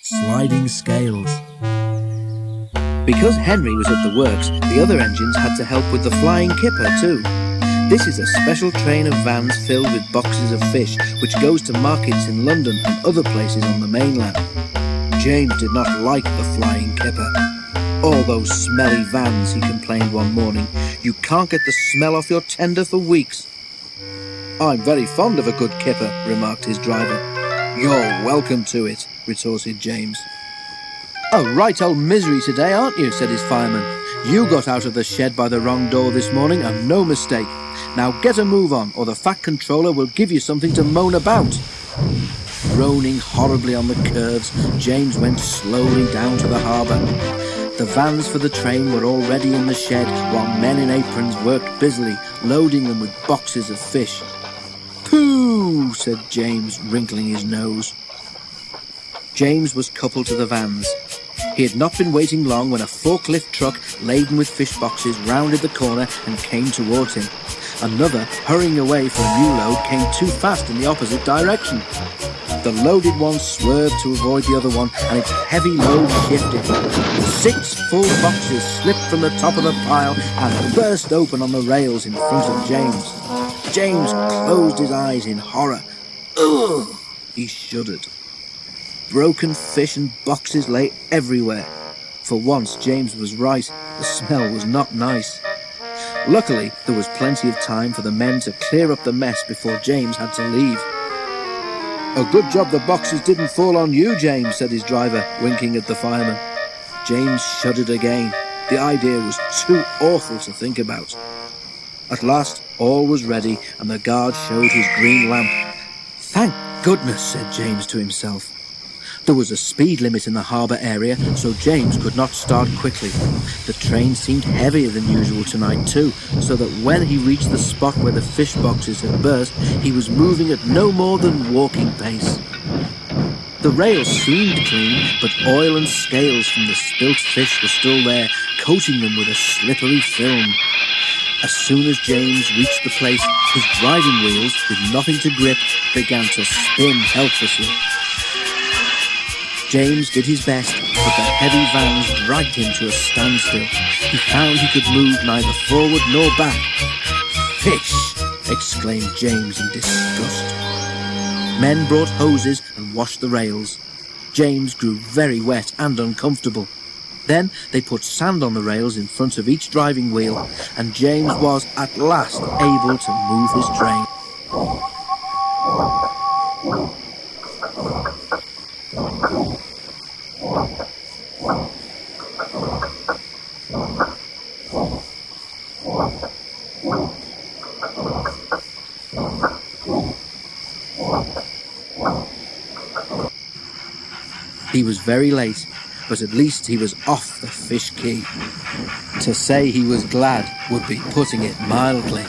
sliding scales. Because Henry was at the works, the other engines had to help with the flying kipper too. This is a special train of vans filled with boxes of fish which goes to markets in London and other places on the mainland. James did not like the flying kipper. "All those smelly vans," he complained one morning. "You can't get the smell off your tender for weeks." "I'm very fond of a good kipper," remarked his driver. "You're welcome to it," retorted James. "A right old misery today, aren't you?" said his fireman. "You got out of the shed by the wrong door this morning, and no mistake. Now get a move on, or the Fat Controller will give you something to moan about." Groaning horribly on the curves, James went slowly down to the harbour. The vans for the train were already in the shed, while men in aprons worked busily, loading them with boxes of fish. "Pooh!" said James, wrinkling his nose. James was coupled to the vans. He had not been waiting long when a forklift truck laden with fish boxes rounded the corner and came towards him. Another, hurrying away for a new load, came too fast in the opposite direction. The loaded one swerved to avoid the other one, and its heavy load shifted. 6 full boxes slipped from the top of the pile and burst open on the rails in front of James. James closed his eyes in horror. Ugh! He shuddered. Broken fish and boxes lay everywhere. For once, James was right. The smell was not nice. Luckily, there was plenty of time for the men to clear up the mess before James had to leave. "A good job the boxes didn't fall on you, James," said his driver, winking at the fireman. James shuddered again. The idea was too awful to think about. At last, all was ready, and the guard showed his green lamp. "Thank goodness," said James to himself. There was a speed limit in the harbour area, so James could not start quickly. The train seemed heavier than usual tonight too, so that when he reached the spot where the fish boxes had burst, he was moving at no more than walking pace. The rails seemed clean, but oil and scales from the spilt fish were still there, coating them with a slippery film. As soon as James reached the place, his driving wheels, with nothing to grip, began to spin helplessly. James did his best, but the heavy vans dragged him to a standstill. He found he could move neither forward nor back. "Fish!" exclaimed James in disgust. Men brought hoses and washed the rails. James grew very wet and uncomfortable. Then they put sand on the rails in front of each driving wheel, and James was at last able to move his train. He was very late, but at least he was off the fish quay. To say he was glad would be putting it mildly.